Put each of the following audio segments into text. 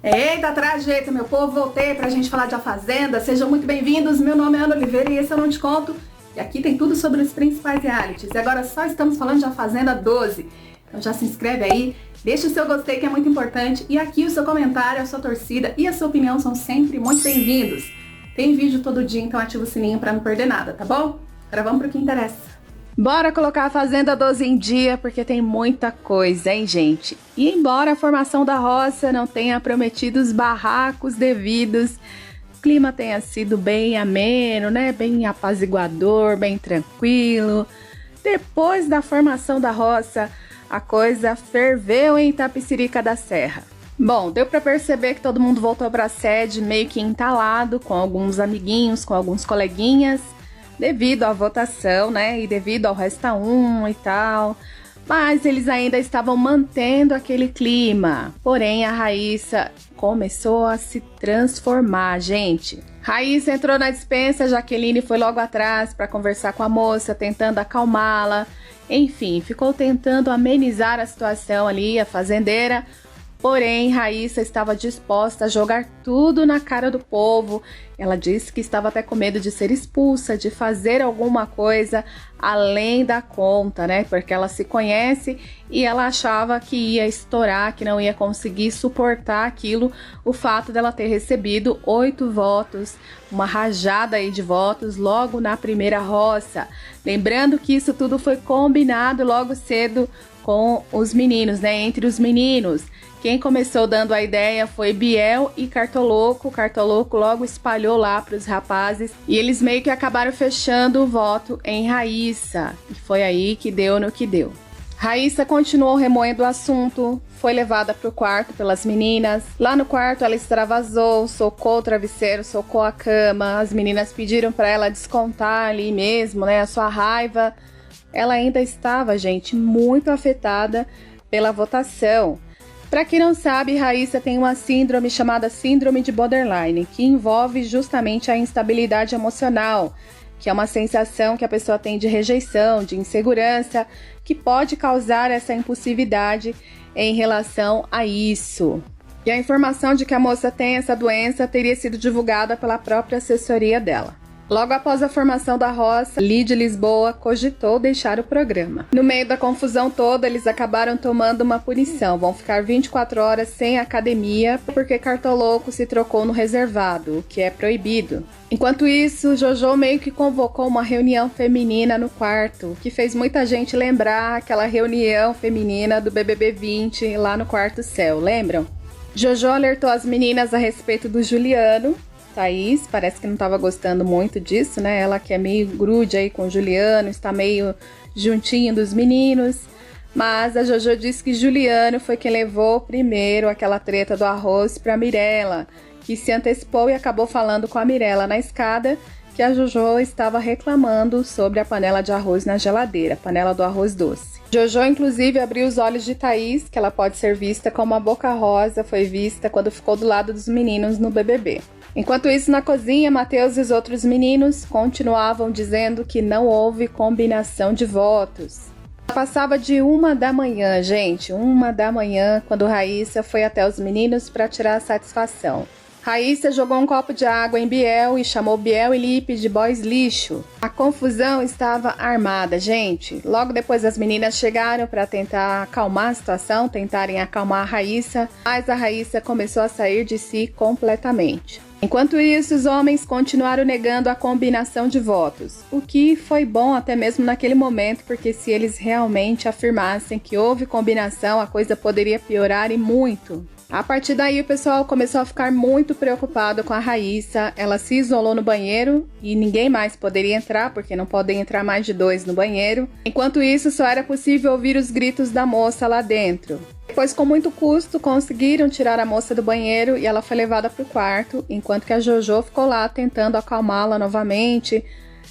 Eita, trajeto, meu povo, voltei pra gente falar de A Fazenda. Sejam muito bem-vindos, meu nome é Ana Oliveira e esse eu Não Te Conto. E aqui tem tudo sobre os principais realities. E agora só estamos falando de A Fazenda 12. Então já se inscreve aí, deixa o seu gostei que é muito importante. E aqui o seu comentário, a sua torcida e a sua opinião são sempre muito bem-vindos. Tem vídeo todo dia, então ativa o sininho pra não perder nada, tá bom? Agora vamos pro que interessa. Bora colocar a Fazenda 12 em dia, porque tem muita coisa, hein, gente? E embora a formação da roça não tenha prometido os barracos devidos, o clima tenha sido bem ameno, né? Bem apaziguador, bem tranquilo. Depois da formação da roça, a coisa ferveu em Itapecerica da Serra. Bom, deu pra perceber que todo mundo voltou pra sede meio que entalado, com alguns amiguinhos, com alguns coleguinhas, devido à votação, né, e devido ao Resta 1 e tal, mas eles ainda estavam mantendo aquele clima. Porém, a Raíssa começou a se transformar, gente. Raíssa entrou na despensa, Jaqueline foi logo atrás para conversar com a moça, tentando acalmá-la. Enfim, ficou tentando amenizar a situação ali, a fazendeira. Porém, Raíssa estava disposta a jogar tudo na cara do povo. Ela disse que estava até com medo de ser expulsa, de fazer alguma coisa além da conta, né? Porque ela se conhece e ela achava que ia estourar, que não ia conseguir suportar aquilo, o fato dela ter recebido 8 votos, uma rajada aí de votos logo na primeira roça. Lembrando que isso tudo foi combinado logo cedo com os meninos, né? Entre os meninos. Quem começou dando a ideia foi Biel e Cartoloco. O Cartoloco logo espalhou lá para os rapazes e eles meio que acabaram fechando o voto em Raíssa. E foi aí que deu no que deu. Raíssa continuou remoendo o assunto, foi levada para o quarto pelas meninas. Lá no quarto ela extravasou, socou o travesseiro, socou a cama. As meninas pediram para ela descontar ali mesmo, né, a sua raiva. Ela ainda estava, gente, muito afetada pela votação. Para quem não sabe, Raíssa tem uma síndrome chamada síndrome de borderline, que envolve justamente a instabilidade emocional, que é uma sensação que a pessoa tem de rejeição, de insegurança, que pode causar essa impulsividade em relação a isso. E a informação de que a moça tem essa doença teria sido divulgada pela própria assessoria dela. Logo após a formação da roça, Lid Lisboa cogitou deixar o programa. No meio da confusão toda, eles acabaram tomando uma punição. Vão ficar 24 horas sem academia, porque Cartoloco se trocou no reservado, o que é proibido. Enquanto isso, Jojo meio que convocou uma reunião feminina no quarto, que fez muita gente lembrar aquela reunião feminina do BBB 20 lá no quarto céu, lembram? Jojo alertou as meninas a respeito do Juliano. Thaís parece que não estava gostando muito disso, né? Ela que é meio grude aí com o Juliano, está meio juntinho dos meninos. Mas a Jojo disse que Juliano foi quem levou primeiro aquela treta do arroz para Mirella, que se antecipou e acabou falando com a Mirella na escada que a Jojo estava reclamando sobre a panela de arroz na geladeira, a panela do arroz doce. Jojo, inclusive, abriu os olhos de Thaís, que ela pode ser vista como a Boca Rosa foi vista quando ficou do lado dos meninos no BBB. Enquanto isso, na cozinha, Matheus e os outros meninos continuavam dizendo que não houve combinação de votos. Passava de 1 da manhã, gente, 1 da manhã, quando Raíssa foi até os meninos para tirar a satisfação. Raíssa jogou um copo de água em Biel e chamou Biel e Lipe de boys lixo. A confusão estava armada, gente. Logo depois as meninas chegaram para tentar acalmar a situação, tentarem acalmar a Raíssa, mas a Raíssa começou a sair de si completamente. Enquanto isso, os homens continuaram negando a combinação de votos, o que foi bom até mesmo naquele momento, porque se eles realmente afirmassem que houve combinação, a coisa poderia piorar e muito. A partir daí, o pessoal começou a ficar muito preocupado com a Raíssa. Ela se isolou no banheiro e ninguém mais poderia entrar, porque não podem entrar mais de 2 no banheiro. Enquanto isso, só era possível ouvir os gritos da moça lá dentro. Depois, com muito custo, conseguiram tirar a moça do banheiro e ela foi levada para o quarto, enquanto que a Jojo ficou lá tentando acalmá-la novamente,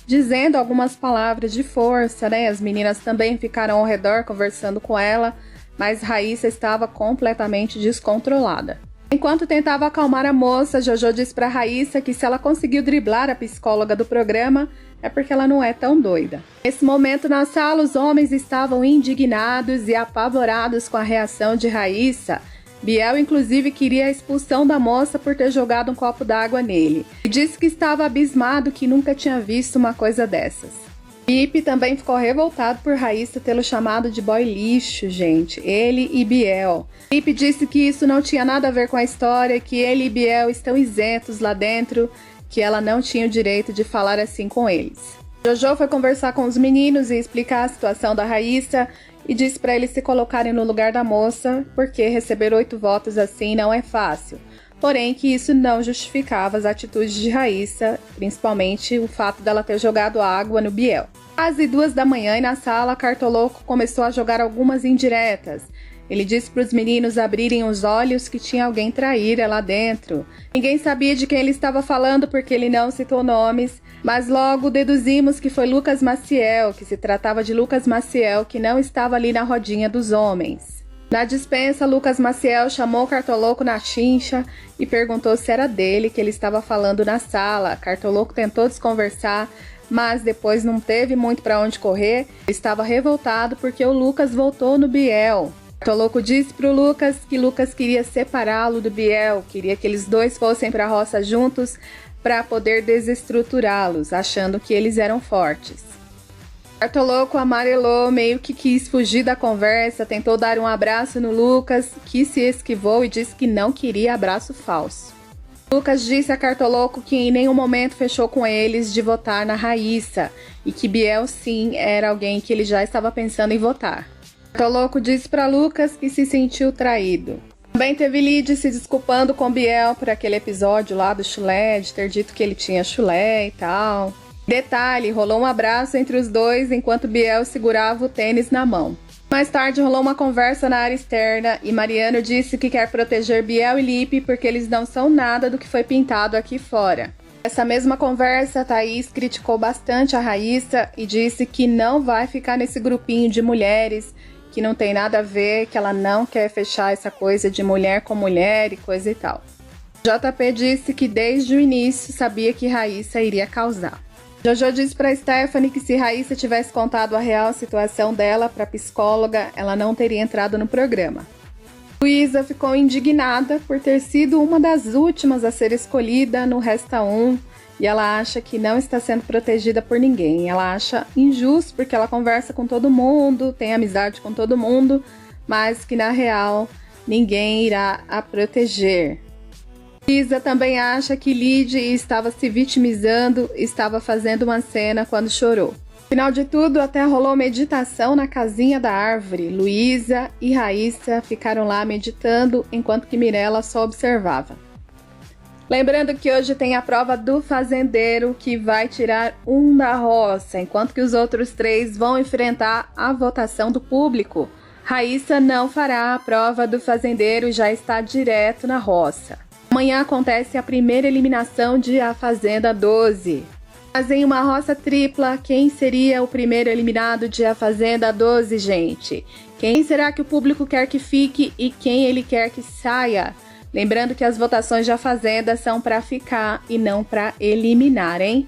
dizendo algumas palavras de força, né? As meninas também ficaram ao redor conversando com ela, mas Raíssa estava completamente descontrolada. Enquanto tentava acalmar a moça, Jojo disse para Raíssa que se ela conseguiu driblar a psicóloga do programa, é porque ela não é tão doida. Nesse momento na sala, os homens estavam indignados e apavorados com a reação de Raíssa. Biel, inclusive, queria a expulsão da moça por ter jogado um copo d'água nele. E disse que estava abismado, que nunca tinha visto uma coisa dessas. Lipe também ficou revoltado por Raíssa tê-lo chamado de boy lixo, gente. Ele e Biel. Lipe disse que isso não tinha nada a ver com a história, que ele e Biel estão isentos lá dentro, que ela não tinha o direito de falar assim com eles. Jojo foi conversar com os meninos e explicar a situação da Raíssa e disse para eles se colocarem no lugar da moça, porque receber 8 votos assim não é fácil. Porém, que isso não justificava as atitudes de Raíssa, principalmente o fato dela ter jogado água no Biel. Quase 2 da manhã e na sala, Cartoloco começou a jogar algumas indiretas. Ele disse para os meninos abrirem os olhos que tinha alguém traíra lá dentro. Ninguém sabia de quem ele estava falando porque ele não citou nomes, mas logo deduzimos que foi Lucas Maciel, que se tratava de Lucas Maciel, que não estava ali na rodinha dos homens. Na dispensa, Lucas Maciel chamou Cartoloco na chincha e perguntou se era dele que ele estava falando na sala. Cartoloco tentou desconversar, mas depois não teve muito para onde correr. Ele estava revoltado porque o Lucas voltou no Biel. Cartoloco disse para o Lucas que Lucas queria separá-lo do Biel, queria que eles dois fossem para a roça juntos para poder desestruturá-los, achando que eles eram fortes. Cartoloco amarelou, meio que quis fugir da conversa, tentou dar um abraço no Lucas, que se esquivou e disse que não queria abraço falso. Lucas disse a Cartoloco que em nenhum momento fechou com eles de votar na Raíssa e que Biel sim era alguém que ele já estava pensando em votar. Cartoloco disse para Lucas que se sentiu traído. Também teve Lide se desculpando com Biel por aquele episódio lá do chulé, de ter dito que ele tinha chulé e tal. Detalhe, rolou um abraço entre os dois enquanto Biel segurava o tênis na mão. Mais tarde rolou uma conversa na área externa e Mariano disse que quer proteger Biel e Lipe porque eles não são nada do que foi pintado aqui fora. Nessa mesma conversa, Thaís criticou bastante a Raíssa e disse que não vai ficar nesse grupinho de mulheres, que não tem nada a ver, que ela não quer fechar essa coisa de mulher com mulher e coisa e tal. JP disse que desde o início sabia que Raíssa iria causar. Jojo disse para Stephanie que se Raíssa tivesse contado a real situação dela para a psicóloga, ela não teria entrado no programa. Luísa ficou indignada por ter sido uma das últimas a ser escolhida no Resta 1 e ela acha que não está sendo protegida por ninguém. Ela acha injusto porque ela conversa com todo mundo, tem amizade com todo mundo, mas que na real ninguém irá a proteger. Luísa também acha que Lide estava se vitimizando, estava fazendo uma cena quando chorou. Final de tudo, até rolou meditação na casinha da árvore. Luísa e Raíssa ficaram lá meditando, enquanto que Mirella só observava. Lembrando que hoje tem a prova do fazendeiro, que vai tirar um da roça, enquanto que os outros 3 vão enfrentar a votação do público. Raíssa não fará a prova do fazendeiro e já está direto na roça. Amanhã acontece a primeira eliminação de A Fazenda 12. Mas em uma roça tripla, quem seria o primeiro eliminado de A Fazenda 12, gente? Quem será que o público quer que fique e quem ele quer que saia? Lembrando que as votações de A Fazenda são para ficar e não para eliminar, hein?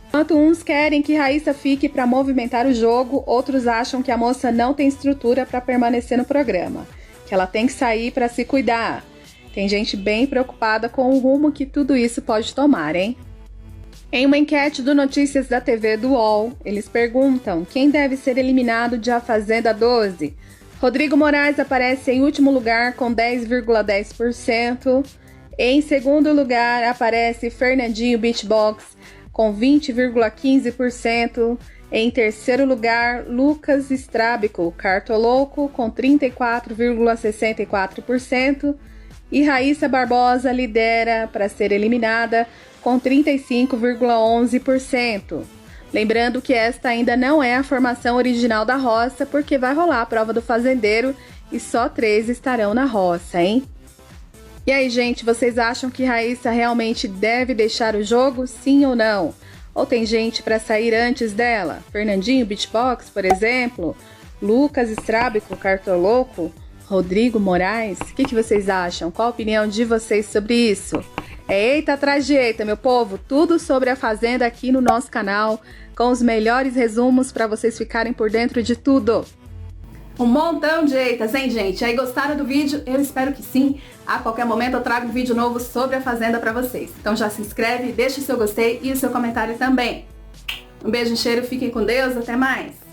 Enquanto uns querem que Raíssa fique para movimentar o jogo, outros acham que a moça não tem estrutura para permanecer no programa, que ela tem que sair para se cuidar. Tem gente bem preocupada com o rumo que tudo isso pode tomar, hein? Em uma enquete do Notícias da TV do UOL, eles perguntam quem deve ser eliminado de A Fazenda 12. Rodrigo Moraes aparece em último lugar com 10,10%. Em segundo lugar aparece Fernandinho Beatbox com 20,15%. Em terceiro lugar, Lucas Strábico Cartoloco com 34,64%. E Raíssa Barbosa lidera para ser eliminada com 35,11%. Lembrando que esta ainda não é a formação original da roça, porque vai rolar a prova do fazendeiro e só 3 estarão na roça, hein? E aí, gente, vocês acham que Raíssa realmente deve deixar o jogo, sim ou não? Ou tem gente para sair antes dela? Fernandinho Beatbox, por exemplo? Lucas Strábico Cartoloco? Rodrigo Moraes? O que vocês acham? Qual a opinião de vocês sobre isso? É eita atrás de eita, meu povo! Tudo sobre a Fazenda aqui no nosso canal, com os melhores resumos para vocês ficarem por dentro de tudo. Um montão de eitas, hein, gente? Aí, gostaram do vídeo? Eu espero que sim. A qualquer momento eu trago um vídeo novo sobre a Fazenda pra vocês. Então já se inscreve, deixa o seu gostei e o seu comentário também. Um beijo e cheiro, fiquem com Deus, até mais!